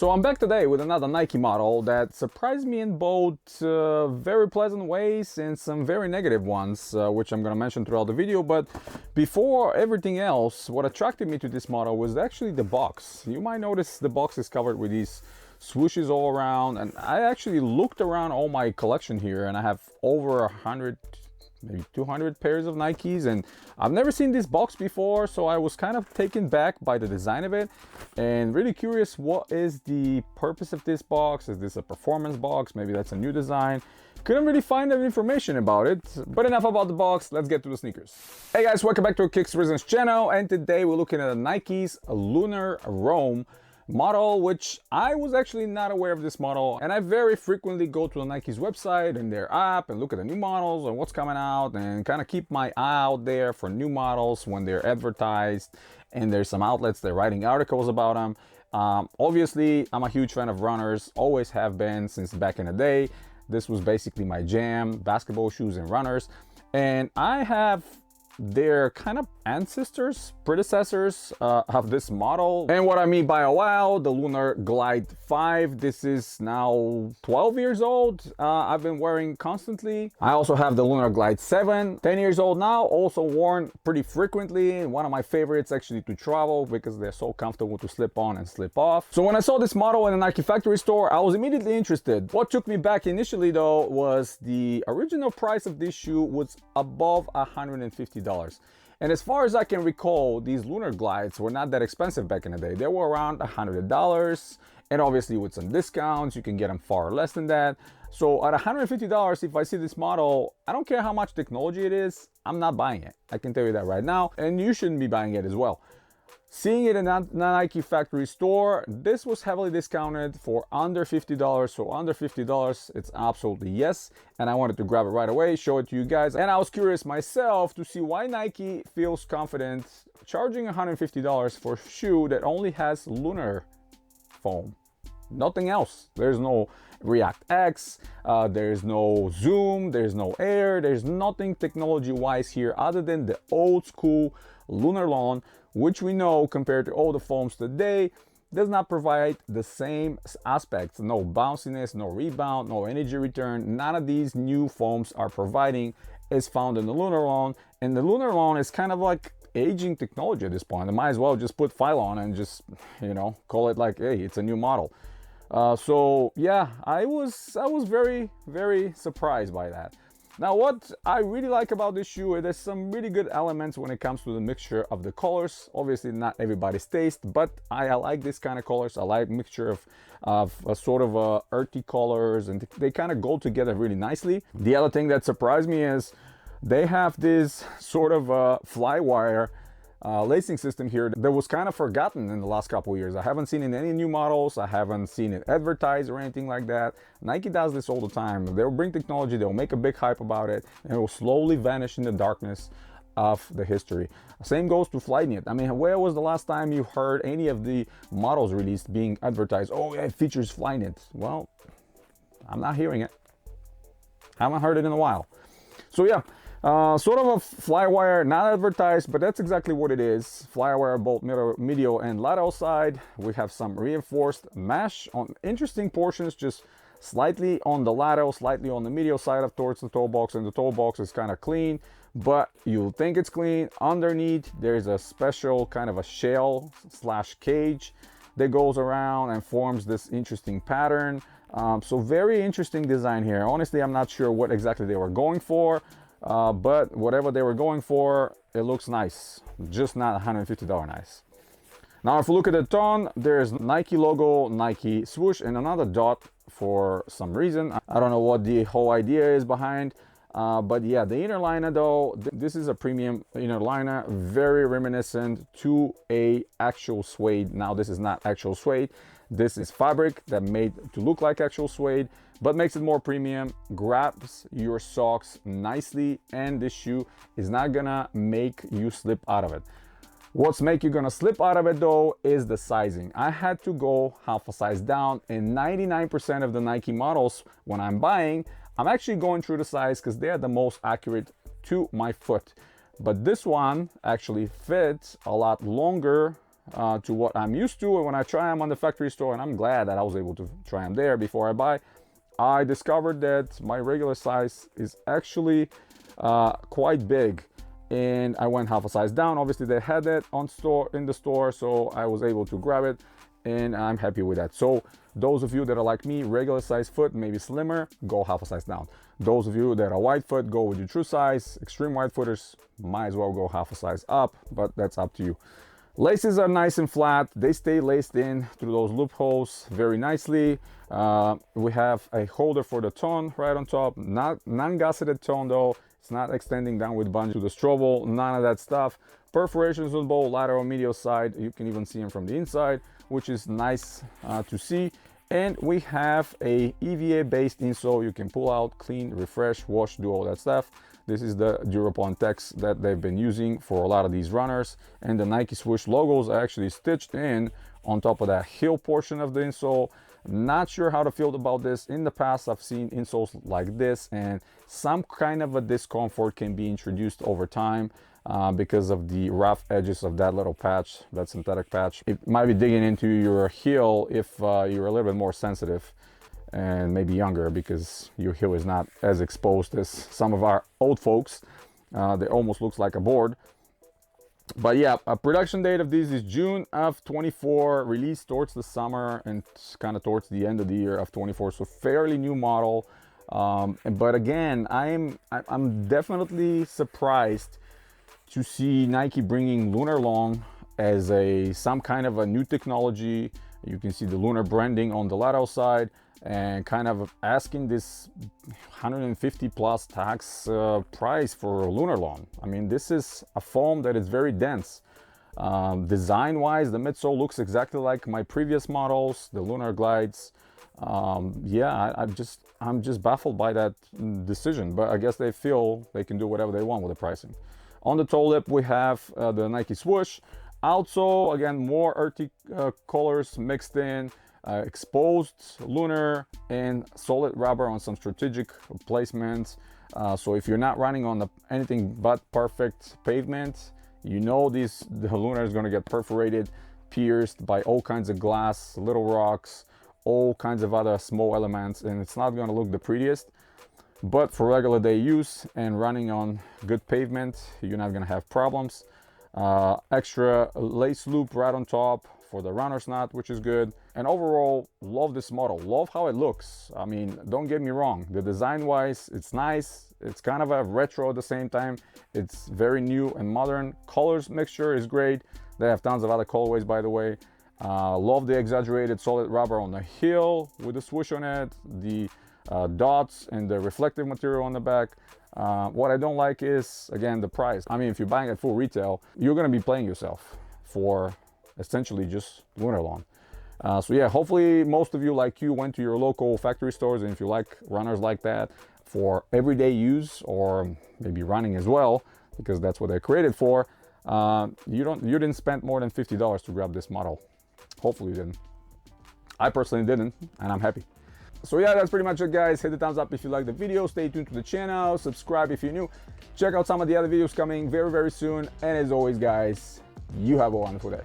So I'm back today with another Nike model that surprised me in both very pleasant ways and some very negative ones, which I'm going to mention throughout the video. But before everything else, what attracted me to this model was actually the box. You might notice the box is covered with these swooshes all around, and I actually looked around all my collection here, and I have over 100, maybe 200 pairs of Nikes, and I've never seen this box before, so I was kind of taken back by the design of it and really curious, what is the purpose of this box? Is this a performance box? Maybe that's a new design. Couldn't really find any information about it, but enough about the box, let's get to the sneakers. Hey guys, welcome back to our Kicks Reasons channel, and today we're looking at a Nike's Lunar Rome model, which I was actually not aware of this model, and I very frequently go to the Nike's website and their app and look at the new models and what's coming out, and kind of keep my eye out there for new models when they're advertised, and there's some outlets that are writing articles about them. Obviously, I'm a huge fan of runners, always have been since back in the day. This was basically my jam, basketball shoes and runners, and I have their kind of ancestors, predecessors of this model. And what I mean by a while, the Lunar Glide 5, this is now 12 years old. I've been wearing constantly. I also have the Lunar Glide 7, 10 years old now, also worn pretty frequently. One of my favorites actually to travel because they're so comfortable to slip on and slip off. So when I saw this model in a Nike factory store, I was immediately interested. What took me back initially though was the original price of this shoe was above $150. And as far as I can recall, these Lunar Glides were not that expensive back in the day. They were around $100, and obviously with some discounts, you can get them far less than that. So at $150, if I see this model, I don't care how much technology it is, I'm not buying it. I can tell you that right now, and you shouldn't be buying it as well. Seeing it in a Nike factory store, this was heavily discounted for under $50. So under $50, it's absolutely yes. And I wanted to grab it right away, show it to you guys. And I was curious myself to see why Nike feels confident charging $150 for a shoe that only has Lunar foam. Nothing else. There's no React X, there's no Zoom, there's no Air, there's nothing technology-wise here other than the old school Lunar Lawn, which we know compared to all the foams today does not provide the same aspects. No bounciness, no rebound, no energy return. None of these new foams are providing is found in the Lunar Lawn, and the Lunar Lawn is kind of like aging technology at this point. I might as well just put file on and just, you know, call it like, hey, it's a new model. So yeah, I was very surprised by that. Now, what I really like about this shoe is there's some really good elements when it comes to the mixture of the colors. Obviously, not everybody's taste, but I like this kind of colors. I like mixture of a sort of earthy colors, and they kind of go together really nicely. The other thing that surprised me is they have this sort of fly wire lacing system here that was kind of forgotten in the last couple of years. I haven't seen it in any new models. I haven't seen it advertised or anything like that. Nike does this all the time. They'll bring technology, they'll make a big hype about it, and it will slowly vanish in the darkness of the history. Same goes to Flyknit. I mean, where was the last time you heard any of the models released being advertised? Oh yeah, it features Flyknit. Well, I'm not hearing it. Haven't heard it in a while. So yeah, sort of a fly wire, not advertised, but that's exactly what it is. Fly wire, both medial and lateral side. We have some reinforced mesh on interesting portions, just slightly on the lateral, slightly on the medial side of towards the toe box, and the toe box is kind of clean, but you'll think it's clean. Underneath, there's a special kind of a shell slash cage that goes around and forms this interesting pattern. So very interesting design here. Honestly, I'm not sure what exactly they were going for. But whatever they were going for, it looks nice, just not $150 nice. Now, if we look at the tone, there's Nike logo, Nike swoosh, and another dot for some reason. I don't know what the whole idea is behind, but yeah, the inner liner though, this is a premium inner liner, very reminiscent to a actual suede. Now, this is not actual suede. This is fabric that made to look like actual suede, but makes it more premium, grabs your socks nicely, and this shoe is not gonna make you slip out of it. What's make you gonna slip out of it though is the sizing. I had to go half a size down, and 99% of the Nike models when I'm buying, I'm actually going through the size because they are the most accurate to my foot. But this one actually fits a lot longer to what I'm used to. And when I try them on the factory store, and I'm glad that I was able to try them there before I buy, I discovered that my regular size is actually quite big, and I went half a size down. Obviously they had that in the store, so I was able to grab it, and I'm happy with that. So those of you that are like me, regular size foot, maybe slimmer, go half a size down. Those of you that are wide foot, go with your true size. Extreme wide footers might as well go half a size up, but that's up to you. Laces are nice and flat. They stay laced in through those loopholes very nicely. We have a holder for the tone right on top, not non-gusseted tone though. It's not extending down with bunch to the strobel, none of that stuff. Perforations on both lateral and medial side. You can even see them from the inside, which is nice to see. And we have a EVA based insole. You can pull out, clean, refresh, wash, do all that stuff. This is the Durapon text that they've been using for a lot of these runners. And the Nike swoosh logos are actually stitched in on top of that heel portion of the insole. Not sure how to feel about this. In the past, I've seen insoles like this, and some kind of a discomfort can be introduced over time because of the rough edges of that little patch, that synthetic patch. It might be digging into your heel if you're a little bit more sensitive and maybe younger, because your heel is not as exposed as some of our old folks. They almost looks like a board. But yeah, a production date of this is June of 24, released towards the summer and kind of towards the end of the year of 24, so fairly new model. But again, I'm definitely surprised to see Nike bringing Lunar Long as some kind of a new technology. You can see the Lunar branding on the lateral side, and kind of asking this 150 plus tax price for Lunar Long. I mean, this is a foam that is very dense. Design wise, the midsole looks exactly like my previous models, the Lunar Glides. Yeah, I'm just baffled by that decision, but I guess they feel they can do whatever they want with the pricing. On the toe lip, we have the Nike swoosh. Also, again, more earthy colors mixed in. Exposed Lunar and solid rubber on some strategic placements. So if you're not running on anything but perfect pavement, you know the Lunar is going to get perforated, pierced by all kinds of glass, little rocks, all kinds of other small elements, and it's not going to look the prettiest. But for regular day use and running on good pavement, you're not going to have problems. Extra lace loop right on top for the runner's knot, which is good. And overall, love this model, love how it looks. I mean, don't get me wrong, the design wise, it's nice, it's kind of a retro at the same time, it's very new and modern. Colors mixture is great. They have tons of other colorways, by the way. Love the exaggerated solid rubber on the heel with the swoosh on it, the dots and the reflective material on the back. What I don't like is, again, the price. I mean, if you're buying at full retail, you're going to be playing yourself for essentially just Lunar Long. So yeah, hopefully most of you, like you, went to your local factory stores, and if you like runners like that for everyday use or maybe running as well, because that's what they're created for, you didn't spend more than $50 to grab this model. Hopefully you didn't. I personally didn't, and I'm happy. So yeah, that's pretty much it, guys. Hit the thumbs up if you like the video, stay tuned to the channel, subscribe if you're new, check out some of the other videos coming very, very soon, and as always, guys, you have a wonderful day.